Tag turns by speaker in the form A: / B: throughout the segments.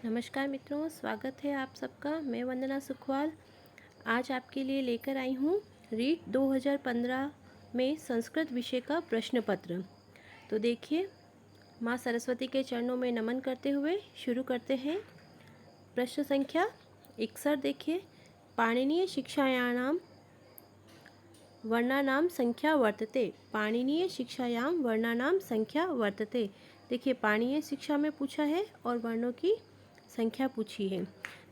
A: नमस्कार मित्रों, स्वागत है आप सबका। मैं वंदना सुखवाल आज आपके लिए लेकर आई हूँ रीट 2015 में संस्कृत विषय का प्रश्न पत्र। तो देखिए, माँ सरस्वती के चरणों में नमन करते हुए शुरू करते हैं। प्रश्न संख्या 61 देखिए, पाणिनीय शिक्षायां वर्णानां संख्या वर्तते। पाणिनीय शिक्षायां वर्णानां संख्या वर्तते। देखिए, पाणिनीय शिक्षा में पूछा है और वर्णों की संख्या पूछी है।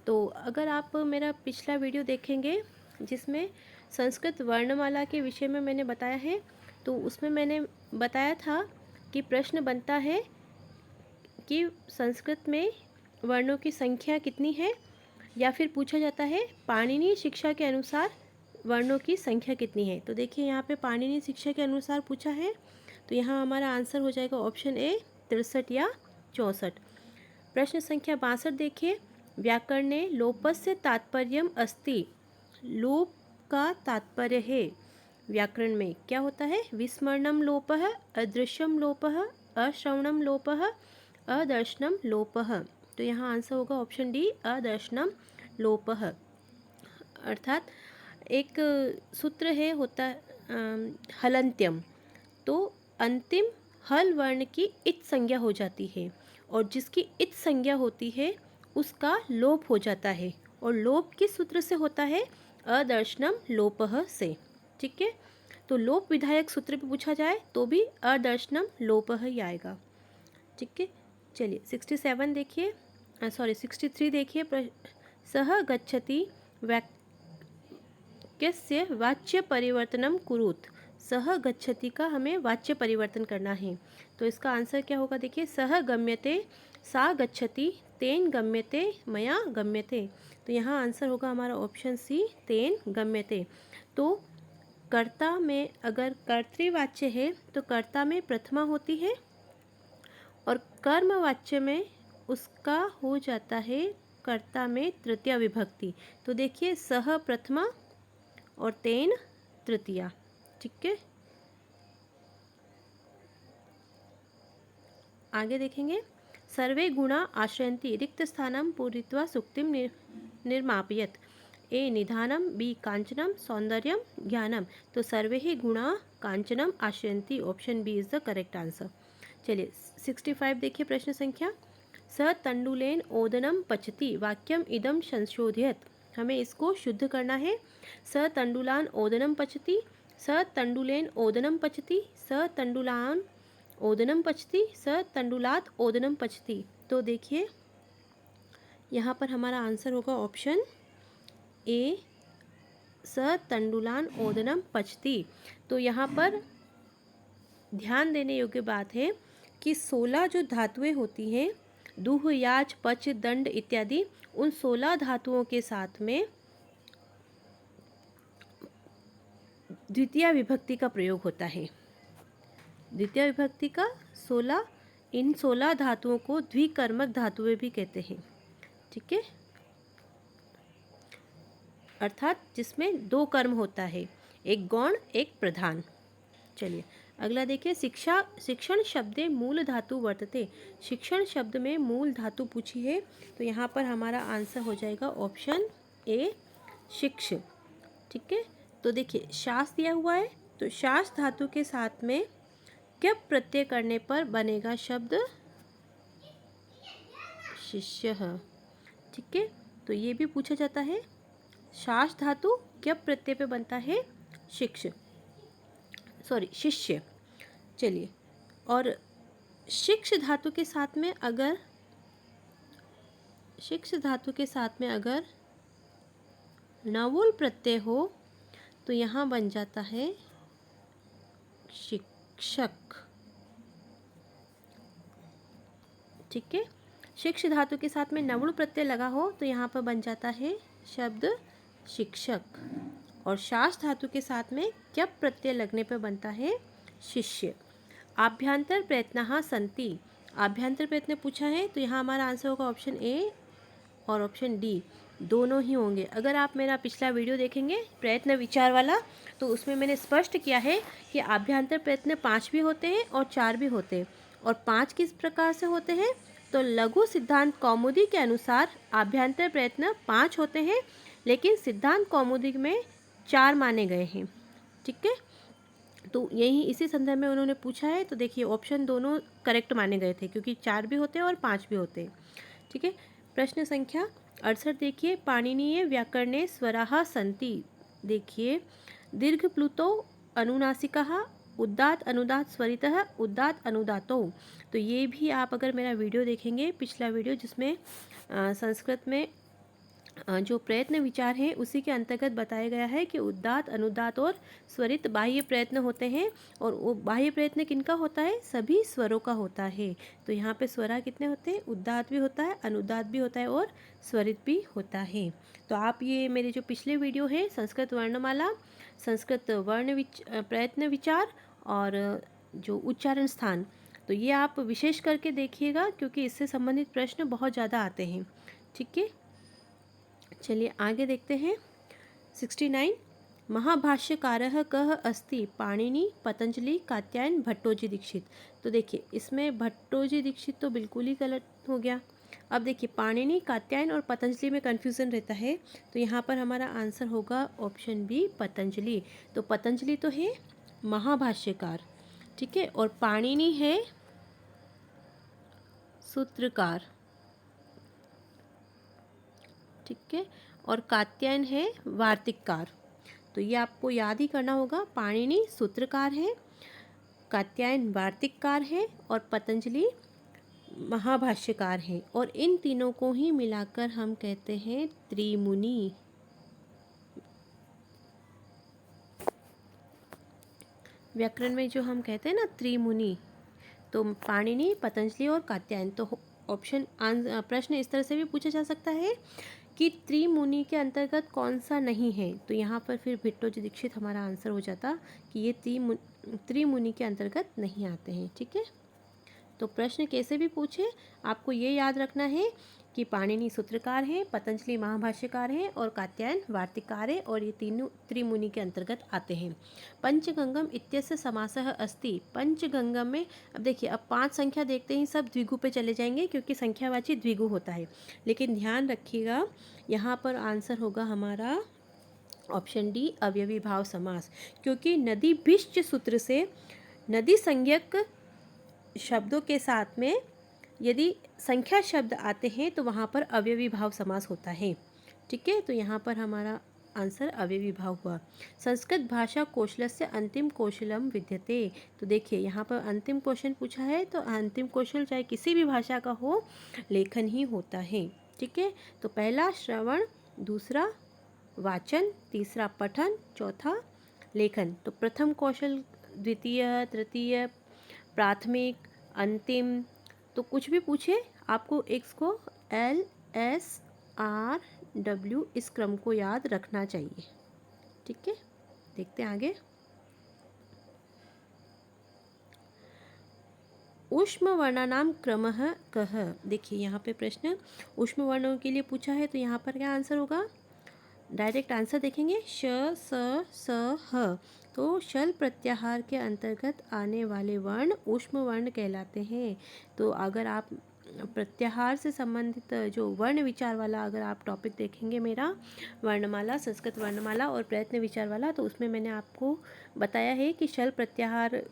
A: तो अगर आप मेरा पिछला वीडियो देखेंगे जिसमें संस्कृत वर्णमाला के विषय में मैंने बताया है, तो उसमें मैंने बताया था कि प्रश्न बनता है कि संस्कृत में वर्णों की संख्या कितनी है, या फिर पूछा जाता है पाणिनीय शिक्षा के अनुसार वर्णों की संख्या कितनी है। तो देखिए, यहाँ पे पाणिनीय शिक्षा के अनुसार पूछा है, तो यहाँ हमारा आंसर हो जाएगा ऑप्शन ए 63 या 64। प्रश्न संख्या 62 देखिए, व्याकरणे लोपस्य तात्पर्यम अस्ति। लोप का तात्पर्य है व्याकरण में क्या होता है? विस्मरणम लोपः, अदृश्यम लोपः, अश्रवणम लोपः, अदर्शनम लोपः। तो यहाँ आंसर होगा ऑप्शन डी, अदर्शनम लोपः। अर्थात एक सूत्र है होता हलंत्यम, तो अंतिम हल वर्ण की इत् संज्ञा हो जाती है, और जिसकी इत् संज्ञा होती है उसका लोप हो जाता है, और लोप किस सूत्र से होता है? अदर्शनम लोपः से। ठीक है, तो लोप विधायक सूत्र पे पूछा जाए तो भी अदर्शनम लोपः ही आएगा। ठीक है, चलिए 67 देखिए, 63 देखिए। सह गच्छति वाक्यस्य वाच्य परिवर्तनम कुरुत। सह गच्छति का हमें वाच्य परिवर्तन करना है, तो इसका आंसर क्या होगा? देखिए, सह गम्यते, सा गच्छति, तेन गम्यते, मया गम्यते। तो यहाँ आंसर होगा हमारा ऑप्शन सी, तेन गम्यते। तो कर्ता में अगर कर्तृवाच्य है तो कर्ता में प्रथमा होती है, और कर्मवाच्य में उसका हो जाता है कर्ता में तृतीया विभक्ति। तो देखिए, सह प्रथमा और तेन तृतीया। ठीक है, आगे देखेंगे। सर्वे गुणा आश्रयन्ति रिक्त स्थानं पूरयित्वा सुक्तिं निर्मापयत। ए निधानम, बी कांचनम, सौंदर्यम, ज्ञानम। तो सर्वे ही गुणा कांचनम आश्रयन्ति, option B is the correct answer. चलिए 65 देखिए, प्रश्न संख्या। स तंडुलेन ओदनम पचति, वाक्यम इदम संशोधयत। हमें इसको शुद्ध करना है। स तंडुलान ओदनम पचति, स तंडुलेन ओदनम पचति, स तंडुलान ओदनम पचति, स तंडुलात ओदनम पचति। तो देखिए, यहाँ पर हमारा आंसर होगा ऑप्शन ए, स तंडुलान ओदनम पचति। तो यहाँ पर ध्यान देने योग्य बात है कि 16 जो धातुएं होती हैं, दुह, याच, पच, दंड इत्यादि, उन 16 धातुओं के साथ में द्वितीय विभक्ति का प्रयोग होता है। द्वितीय विभक्ति का 16, इन 16 धातुओं को द्विकर्मक धातुएं भी कहते हैं। ठीक है, अर्थात जिसमें दो कर्म होता है, एक गौण एक प्रधान। चलिए अगला देखिए। शिक्षण शब्दे मूल धातु वर्तते। शिक्षण शब्द में मूल धातु पूछी है, तो यहाँ पर हमारा आंसर हो जाएगा ऑप्शन ए, शिक्ष। ठीक है, तो देखिए, शास दिया हुआ है, तो शास धातु के साथ में क्या प्रत्यय करने पर बनेगा शब्द शिष्य। ठीक है, तो ये भी पूछा जाता है। शास धातु क्या प्रत्यय पे बनता है? शिष्य। चलिए, और शिक्ष धातु के साथ में अगर नवुल प्रत्यय हो तो यहाँ बन जाता है शिक्षक। ठीक है, शिक्ष धातु के साथ में नवुल प्रत्यय लगा हो तो यहाँ पर बन जाता है शब्द शिक्षक, और शास धातु के साथ में क्या प्रत्यय लगने पर बनता है? शिष्य। आभ्यंतर प्रयत्नः सन्ति। आभ्यंतर प्रयत्न पूछा है, तो यहाँ हमारा आंसर होगा ऑप्शन ए और ऑप्शन डी, दोनों ही होंगे। अगर आप मेरा पिछला वीडियो देखेंगे प्रयत्न विचार वाला, तो उसमें मैंने स्पष्ट किया है कि आभ्यंतर प्रयत्न 5 भी होते हैं और 4 भी होते हैं। और 5 किस प्रकार से होते हैं? तो लघु सिद्धांत कौमुदी के अनुसार आभ्यंतर प्रयत्न 5 होते हैं, लेकिन सिद्धांत कौमुदी में 4 माने गए हैं। ठीक है, तो यही इसी संदर्भ में उन्होंने पूछा है। तो देखिए ऑप्शन दोनों करेक्ट माने गए थे, क्योंकि 4 भी होते हैं और 5 भी होते हैं। ठीक है, प्रश्न संख्या 68 देखिए, पाणिनीय व्याकरणे स्वराः सन्ति। देखिए, दीर्घ प्लुतो अनुनासिकाः, उदात्त अनुदात्त स्वरितः, उदात्त अनुदातो। तो ये भी आप अगर मेरा वीडियो देखेंगे, पिछला वीडियो जिसमें संस्कृत में जो प्रयत्न विचार है उसी के अंतर्गत बताया गया है कि उदात्त अनुदात्त और स्वरित बाह्य प्रयत्न होते हैं। और वो बाह्य प्रयत्न किनका होता है? सभी स्वरों का होता है। तो यहाँ पे स्वरा कितने होते हैं? उदात्त भी होता है, अनुदात्त भी होता है और स्वरित भी होता है। तो आप ये मेरे जो पिछले वीडियो है संस्कृत वर्णमाला, संस्कृत वर्ण प्रयत्न विचार और जो उच्चारण स्थान, तो ये आप विशेष करके देखिएगा, क्योंकि इससे संबंधित प्रश्न बहुत ज़्यादा आते हैं। ठीक है, चलिए आगे देखते हैं। 69 महाभाष्यकारः कः अस्ति? पाणिनि, पतंजलि, कात्यायन, भट्टोजी दीक्षित। तो देखिए इसमें भट्टोजी दीक्षित तो बिल्कुल ही गलत हो गया। अब देखिए पाणिनि, कात्यायन और पतंजलि में कन्फ्यूज़न रहता है, तो यहाँ पर हमारा आंसर होगा ऑप्शन बी पतंजलि। तो पतंजलि तो है महाभाष्यकार, ठीक है, और पाणिनि है सूत्रकार, ठीक है, और कात्यायन है वार्तिककार। तो ये आपको याद ही करना होगा, पाणिनि सूत्रकार है, कात्यायन वार्तिककार है और पतंजलि महाभाष्यकार है। और इन तीनों को ही मिलाकर हम कहते हैं त्रिमुनि। व्याकरण में जो हम कहते हैं ना त्रिमुनि, तो पाणिनि, पतंजलि और कात्यायन। तो ऑप्शन प्रश्न इस तरह से भी पूछा जा सकता है कि त्रिमुनि के अंतर्गत कौन सा नहीं है। तो यहाँ पर फिर भट्टोजी दीक्षित हमारा आंसर हो जाता कि ये त्रिमुनि के अंतर्गत नहीं आते हैं। ठीक है, तो प्रश्न कैसे भी पूछे आपको ये याद रखना है कि पाणिनि सूत्रकार है, पतंजलि महाभाष्यकार है और कात्यायन वार्तिककार है, और ये तीनों त्रिमुनि के अंतर्गत आते हैं। पंचगंगम इत्यस्य समासः अस्ति। पंचगंगम में अब देखिए, अब 5 संख्या देखते ही सब द्विगु पे चले जाएंगे, क्योंकि संख्यावाची द्विगु होता है। लेकिन ध्यान रखिएगा, यहाँ पर आंसर होगा हमारा ऑप्शन डी अवयवी भाव समास, क्योंकि नदी भिष्ट सूत्र से नदी संज्ञक शब्दों के साथ में यदि संख्या शब्द आते हैं तो वहाँ पर अवयवी भाव समास होता है। ठीक है, तो यहाँ पर हमारा आंसर अवयवी भाव हुआ। संस्कृत भाषा कौशलस्य अंतिम कौशलम विद्यते। तो देखिए यहाँ पर अंतिम क्वेश्चन पूछा है, तो अंतिम कौशल चाहे किसी भी भाषा का हो, लेखन ही होता है। ठीक है, तो पहला श्रवण, दूसरा वाचन, तीसरा पठन, चौथा लेखन। तो प्रथम कौशल, द्वितीय, तृतीय, प्राथमिक, अंतिम, तो कुछ भी पूछे आपको इसको LSRW इस क्रम को याद रखना चाहिए। ठीक है, देखते हैं आगे। ऊष्म वर्णानाम क्रमः कः। देखिए यहाँ पे प्रश्न ऊष्म वर्णों के लिए पूछा है, तो यहाँ पर क्या आंसर होगा? डायरेक्ट आंसर देखेंगे, श, स, स, ह। तो शल प्रत्याहार के अंतर्गत आने वाले वर्ण ऊष्म वर्ण कहलाते हैं। तो अगर आप प्रत्याहार से संबंधित जो वर्ण विचार वाला अगर आप टॉपिक देखेंगे मेरा वर्णमाला, संस्कृत वर्णमाला और प्रयत्न विचार वाला, तो उसमें मैंने आपको बताया है कि शल प्रत्याहार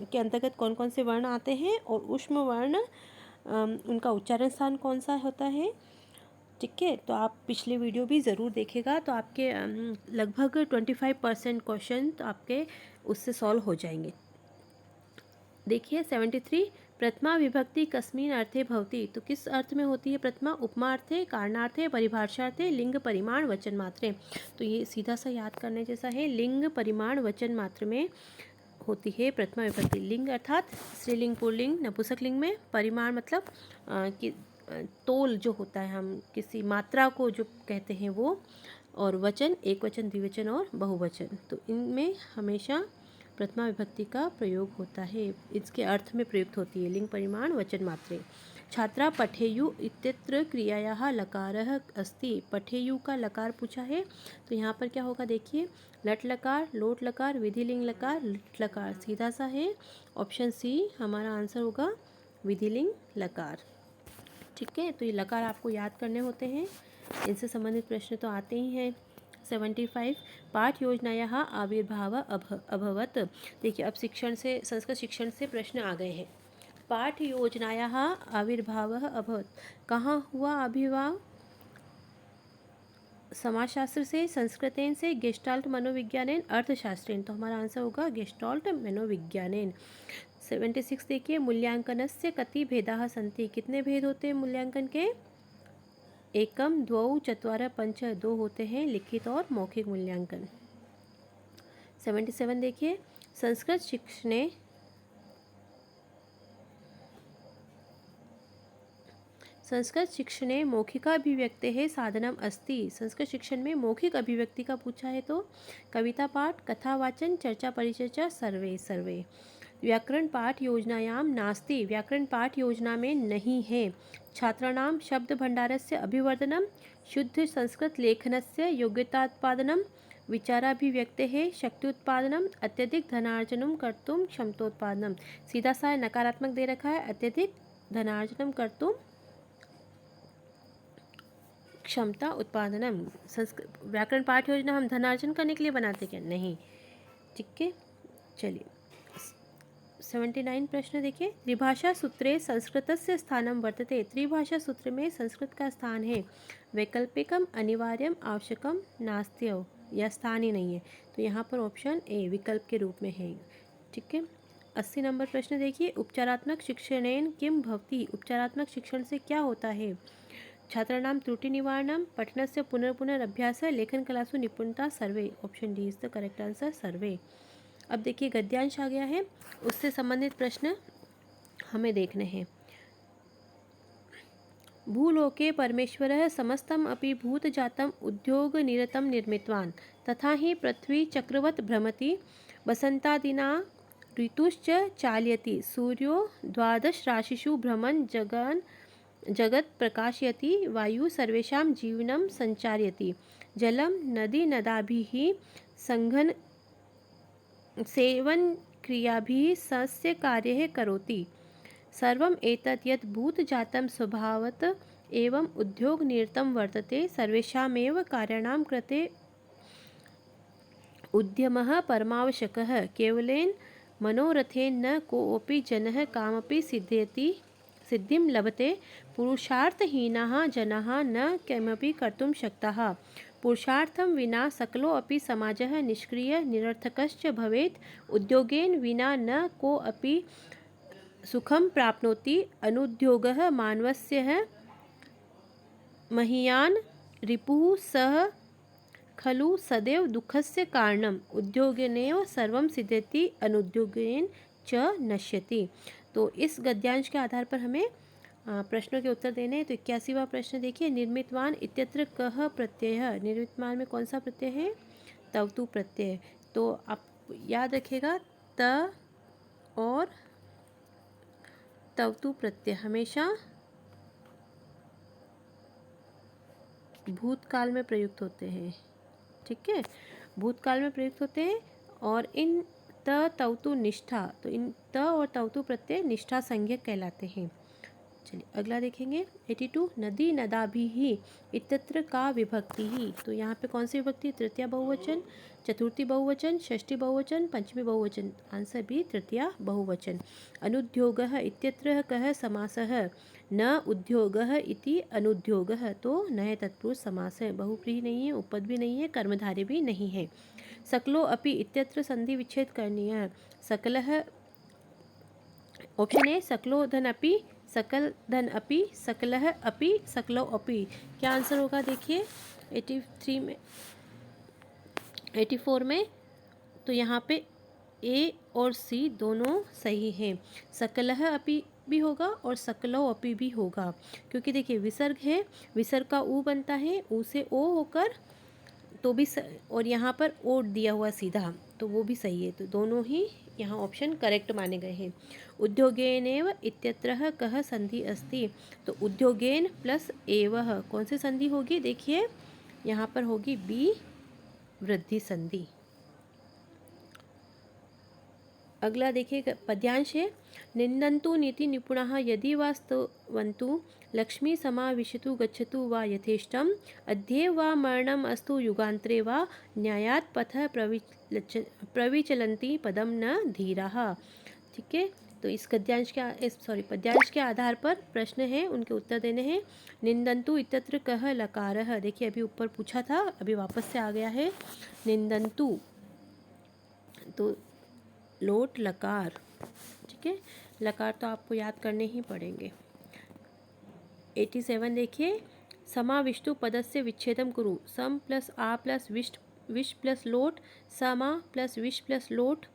A: के अंतर्गत कौन कौन से वर्ण आते हैं और ऊष्म वर्ण उनका उच्चारण स्थान कौन सा होता है। ठीक है, तो आप पिछले वीडियो भी ज़रूर देखेगा, तो आपके लगभग 25% क्वेश्चन तो आपके उससे सॉल्व हो जाएंगे। देखिए 73 प्रथमा विभक्ति कस्मिन् अर्थे भवति। तो किस अर्थ में होती है प्रथमा? उपमार्थे, कारणार्थे, परिभाषार्थे, लिंग परिमाण वचन मात्रे। तो ये सीधा सा याद करने जैसा है, लिंग परिमाण वचन मात्र में होती है प्रथमा विभक्ति। लिंग अर्थात स्त्रीलिंग, पुल्लिंग, नपुंसकलिंग में, परिमाण मतलब कि तोल जो होता है, हम किसी मात्रा को जो कहते हैं वो, और वचन एक वचन, द्विवचन और बहुवचन। तो इनमें हमेशा प्रथमा विभक्ति का प्रयोग होता है, इसके अर्थ में प्रयुक्त होती है, लिंग परिमाण वचन मात्रे। छात्रा पठेयु इत्यत्र क्रियायाः लकारः अस्ति। पठेयु का लकार पूछा है, तो यहाँ पर क्या होगा देखिए, लट लकार, लोट लकार, विधिलिंग लकार, लिट लकार, सीधा सा है, ऑप्शन सी हमारा आंसर होगा विधिलिंग लकार। ठीक है, तो ये लकार आपको याद करने होते हैं, इनसे संबंधित प्रश्न तो आते ही हैं। 75 पाठ योजनायाः आविर्भावः अभवत्। देखिए अब शिक्षण से, संस्कृत शिक्षण से प्रश्न आ गए हैं। पाठ योजनायाः आविर्भावः अभवत्, कहाँ हुआ आविर्भाव? समाजशास्त्र से, संस्कृतेन से, गेस्टाल्ट मनोविज्ञानेन, अर्थशास्त्रेन। तो हमारा आंसर होगा गेस्टाल्ट मनोविज्ञानेन। 76 देखिए, मूल्यांकनस्य कति भेदाः सन्ति, कितने भेद होते हैं मूल्यांकन के? एकम, द्वौ, चत्वारः, पंच, दो होते हैं, लिखित और मौखिक मूल्यांकन। 77 देखिए, संस्कृत शिक्षणे मौखिकाभिव्यक्तेः साधनम अस्ति। संस्कृत शिक्षण में मौखिक अभिव्यक्ति का पूछा है तो कविता पाठ, कथावाचन, चर्चा परिचर्चा, सर्वे। व्याकरण पाठ योजनायां नास्ति, व्याकरण पाठ योजना में नहीं है। छात्राणां शब्द भंडारस्य अभिवर्धनम, शुद्ध संस्कृत लेखनस्य योग्यतात्पादनम, विचाराभिव्यक्तेः शक्त्युत्पादनम, अत्यधिक धनार्जनम कर्तुम क्षमतोत्पादनम। सीधा सा नकारात्मक दे रखा है, अत्यधिक धनार्जनम कर्तुम क्षमता उत्पादनम। संस्कृत व्याकरण पाठ योजना हम धनार्जन करने के लिए बनाते क्या? नहीं। ठीक है, चलिए 79 प्रश्न देखिए, त्रिभाषा सूत्रे संस्कृतस्य स्थानं वर्तते। त्रिभाषा सूत्र में संस्कृत का स्थान है। वैकल्पिकम, अनिवार्यम, आवश्यकम, नास्त्यव, यह स्थान ही नहीं है। तो यहाँ पर ऑप्शन ए विकल्प के रूप में है। ठीक है, 80 नंबर प्रश्न देखिए, उपचारात्मक शिक्षणेन किम भवति, उपचारात्मक शिक्षण से क्या होता है? छात्राणां त्रुटि निवारणम, पठनस्य पुनरअभ्यासः, लेखन कलासु निपुणता, सर्वे। Option D is the correct answer, सर्वे। अब देखिए गद्यांश आ गया है, उससे संबंधित प्रश्न हमें देखने हैं। भूलोके परमेश्वरः समस्तम अपि भूतजातम उद्योगनिरतं निर्मितवान्, तथा हि पृथ्वी चक्रवत् भ्रमति, वसंतादिना ऋतुश्च चालयति, सूर्यो 12 राशिषु भ्रमन् जगत् प्रकाशयति, वायु सर्वेषां जीवनं संचारयति, जलं नदी नदाभिः संघन सेवन क्रियाभिः सस्य कार्यः करोति, सर्वम् एतत् यत् भूतजातं स्वभावत एवं उद्योगनिरतं वर्तते, सर्वेषामेव कार्याणां कृते उद्यमः परमावश्यकः, केवलेन मनोरथेन न कोऽपि जनः कामपि सिद्धिं लभते, पुरुषार्थहीनाः जनाः न किमपि कर्तुं शक्ताः, पुरुषार्थं विना सकलोऽपि समाजः निष्क्रियः निरर्थकश्च भवेत्, उद्योगेन विना न कोऽपि सुखं प्राप्नोति, अनुद्योगः मानवस्य महीयान् रिपुः सः खलु सदैव दुःखस्य कारणम्, उद्योगेनैव सर्वं सिद्ध्यति, अनुद्योगेन च नश्यति। तो इस गद्यांश के आधार पर हमें प्रश्नों के उत्तर देने हैं। तो 81वां प्रश्न देखिए, निर्मितवान इत्यत्र कः प्रत्यय, निर्मितवान में कौन सा प्रत्यय है? तवतु प्रत्यय। तो आप याद रखिएगा, त और तवतु प्रत्यय हमेशा भूतकाल में प्रयुक्त होते हैं। ठीक है, भूतकाल में प्रयुक्त होते हैं। और इन त तवतु निष्ठा, तो इन त और तवतु प्रत्यय निष्ठा संज्ञक कहलाते हैं। चलिए अगला देखेंगे, 82 नदी नदाभिः इत्यत्र का विभक्ति ही। तो यहाँ पे कौन सी विभक्ति? तृतीया बहुवचन, चतुर्थी बहुवचन, षष्ठी बहुवचन, पंचमी बहुवचन। आंसर बी तृतीया बहुवचन। अनुद्योगः इत्यत्र कः समासः? न उद्योगः इति अनुद्योगः, तो नए तत्पुरुष समास है, बहुप्रीहि नहीं है, उपपद भी नहीं है, कर्मधारय भी नहीं है। सकलो अपि इत्यत्र संधि विच्छेद करणीय। सकलः, ऑप्शन ए सकलो धन अपि, सकल धन अपि, सकलः अपि, सकलो अपि। क्या आंसर होगा देखिए 83 में, 84 में। तो यहाँ पे ए और सी दोनों सही हैं। सकलः अपि भी होगा और सकलो अपि भी होगा, क्योंकि देखिए विसर्ग है, विसर्ग का ऊ बनता है, ऊ से ओ होकर तो भी और यहाँ पर ओ दिया हुआ सीधा, तो वो भी सही है। तो दोनों ही यहाँ ऑप्शन करेक्ट माने गए हैं। उद्योगेनेव इत्यत्र कः संधि अस्ति? तो उद्योगेन प्लस एवः कौन सी संधि होगी? देखिए यहाँ पर होगी बी वृद्धि संधि। अगला देखिए पद्यांश है। निंदन्तु नीति निपुणाः यदि वा स्तवन्तु लक्ष्मी समाविशतु गच्छतु वा यथेष्टम् अध्येव वा मरणम् अस्तु युगान्तरे वा न्यायात् पथः प्रविचलन्ति पदम न धीराः। ठीक है, तो इस पद्यांश के आधार पर प्रश्न है, उनके उत्तर देने हैं। निंदन्तु इत्यत्र कः लकारः, देखिए अभी ऊपर पूछा था, अभी वापस से आ गया है। निंदन्तु तो लोट लकार, ठीक है, लकार तो आपको याद करने ही पड़ेंगे। 87 देखिए, समाविष्टु पदस्य विच्छेदम कुरु। सम प्लस आ प्लस विश प्लस लोट, समा प्लस विश प्लस लोट,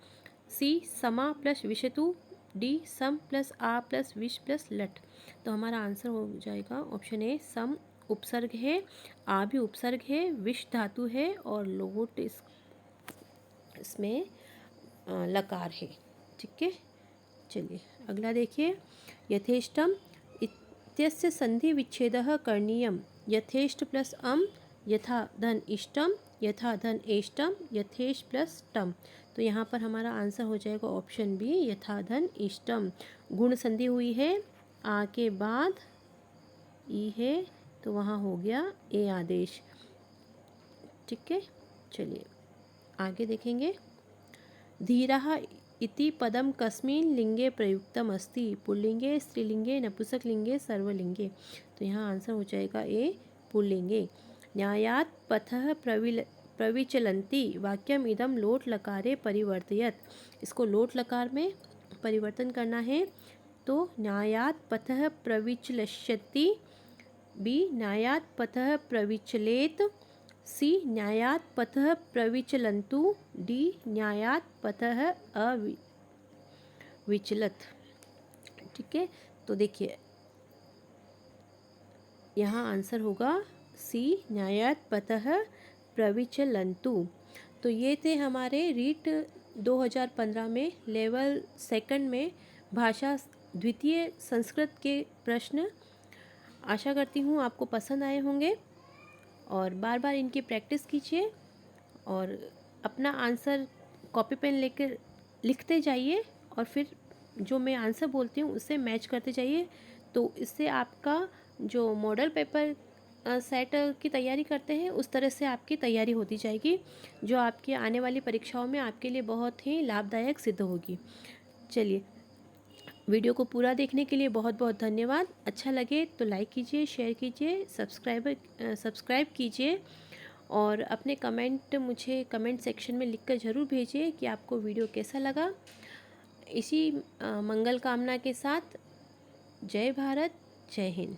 A: सी समा प्लस विशतु, डी सम प्लस आ प्लस विश प्लस लट। तो हमारा आंसर हो जाएगा ऑप्शन ए, सम उपसर्ग है, आ भी उपसर्ग है, विश धातु है और लोट इसमें लकार है। ठीक है, चलिए अगला देखिए। यथेष्टम इत्यस्य संधि विच्छेदः करणीयम्। यथेष्ट प्लस अम, यथा धन इष्टम, यथा धन एष्टम, यथेष प्लस टम। तो यहाँ पर हमारा आंसर हो जाएगा ऑप्शन बी, यथा धन इष्टम। गुण संधि हुई है, आ के बाद ई है, तो वहाँ हो गया ए आदेश। ठीक है, चलिए आगे देखेंगे। धीरः इति पदम कस्मिन् लिंगे प्रयुक्तम अस्ति। पुल्लिंगे, स्त्रीलिंगे, नपुंसकलिंगे, सर्वलिंगे। तो यहाँ आंसर हो जाएगा ए, पुल्लिंगे। न्यायात् पथः प्रविचलन्ति वाक्यम इदम लोट लकारे परिवर्तयत। इसको लोट लकार में परिवर्तन करना है, तो न्यायात् पथः प्रविचलष्यति, बी न्यायात् पथः प्रविचलेत, सी न्यायात् पथः प्रविचलन्तु, डी न्यायात् पथः अविचलत। ठीक है, तो देखिए यहाँ आंसर होगा सी, न्यायात् पथः प्रविचलन्तु। तो ये थे हमारे रीट 2015 में लेवल 2 में भाषा द्वितीय संस्कृत के प्रश्न। आशा करती हूँ आपको पसंद आए होंगे और बार बार इनकी प्रैक्टिस कीजिए और अपना आंसर कॉपी पेन लेकर लिखते जाइए और फिर जो मैं आंसर बोलती हूँ उससे मैच करते जाइए। तो इससे आपका जो मॉडल पेपर सेट की तैयारी करते हैं उस तरह से आपकी तैयारी होती जाएगी, जो आपकी आने वाली परीक्षाओं में आपके लिए बहुत ही लाभदायक सिद्ध होगी। चलिए, वीडियो को पूरा देखने के लिए बहुत बहुत धन्यवाद। अच्छा लगे तो लाइक कीजिए, शेयर कीजिए, सब्सक्राइब कीजिए और अपने कमेंट मुझे कमेंट सेक्शन में लिखकर ज़रूर भेजिए कि आपको वीडियो कैसा लगा। इसी मंगल कामना के साथ जय भारत, जय हिंद।